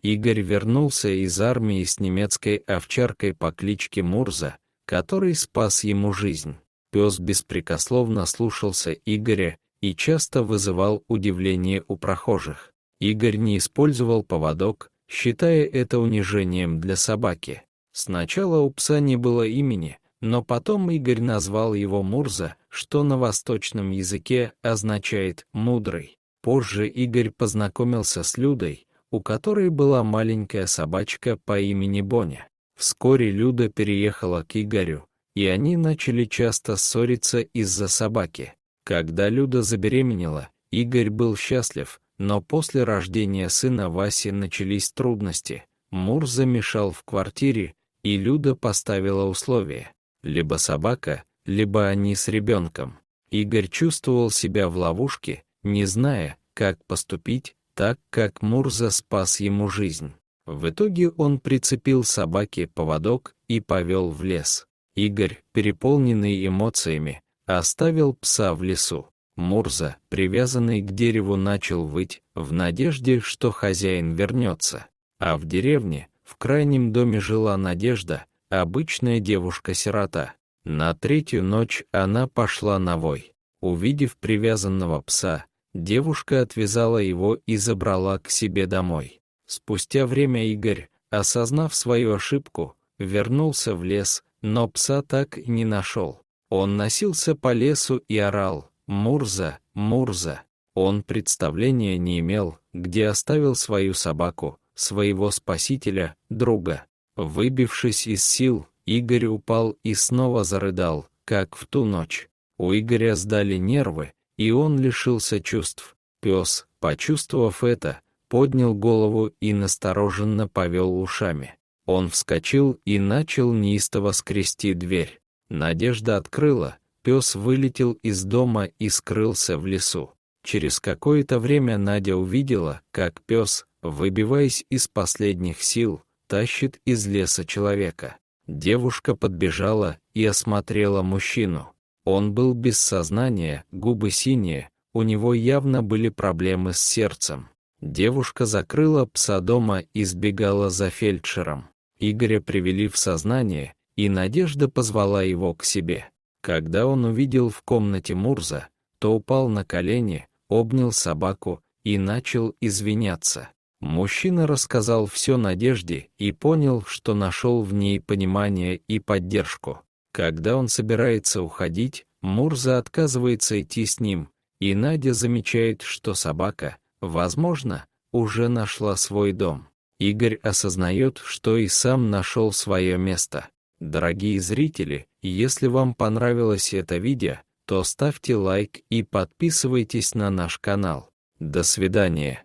Игорь вернулся из армии с немецкой овчаркой по кличке Мурза, который спас ему жизнь. Пес беспрекословно слушался Игоря и часто вызывал удивление у прохожих. Игорь не использовал поводок, считая это унижением для собаки. Сначала у пса не было имени, но потом Игорь назвал его Мурза, что на восточном языке означает «мудрый». Позже Игорь познакомился с Людой, у которой была маленькая собачка по имени Боня. Вскоре Люда переехала к Игорю, и они начали часто ссориться из-за собаки. Когда Люда забеременела, Игорь был счастлив, но после рождения сына Васи начались трудности. Мурза мешал в квартире, и Люда поставила условие: либо собака, либо они с ребенком. Игорь чувствовал себя в ловушке, не зная, как поступить, так как Мурза спас ему жизнь. В итоге он прицепил собаке поводок и повел в лес. Игорь, переполненный эмоциями, оставил пса в лесу. Мурза, привязанный к дереву, начал выть, в надежде, что хозяин вернется. А в деревне, в крайнем доме, жила Надежда, обычная девушка-сирота. На третью ночь она пошла на вой. Увидев привязанного пса, девушка отвязала его и забрала к себе домой. Спустя время Игорь, осознав свою ошибку, вернулся в лес, но пса так и не нашел. Он носился по лесу и орал: «Мурза, Мурза!». Он представления не имел, где оставил свою собаку, своего спасителя, друга. Выбившись из сил, Игорь упал и снова зарыдал, как в ту ночь. У Игоря сдали нервы, и он лишился чувств. Пес, почувствовав это, поднял голову и настороженно повел ушами. Он вскочил и начал неистово скрести дверь. Надежда открыла, пес вылетел из дома и скрылся в лесу. Через какое-то время Надя увидела, как пес, выбиваясь из последних сил, тащит из леса человека. Девушка подбежала и осмотрела мужчину. Он был без сознания, губы синие, у него явно были проблемы с сердцем. Девушка закрыла пса дома и сбегала за фельдшером. Игоря привели в сознание, и Надежда позвала его к себе. Когда он увидел в комнате Мурза, то упал на колени, обнял собаку и начал извиняться. Мужчина рассказал все Надежде и понял, что нашел в ней понимание и поддержку. Когда он собирается уходить, Мурза отказывается идти с ним, и Надя замечает, что собака, возможно, уже нашла свой дом. Игорь осознает, что и сам нашел свое место. Дорогие зрители, если вам понравилось это видео, то ставьте лайк и подписывайтесь на наш канал. До свидания.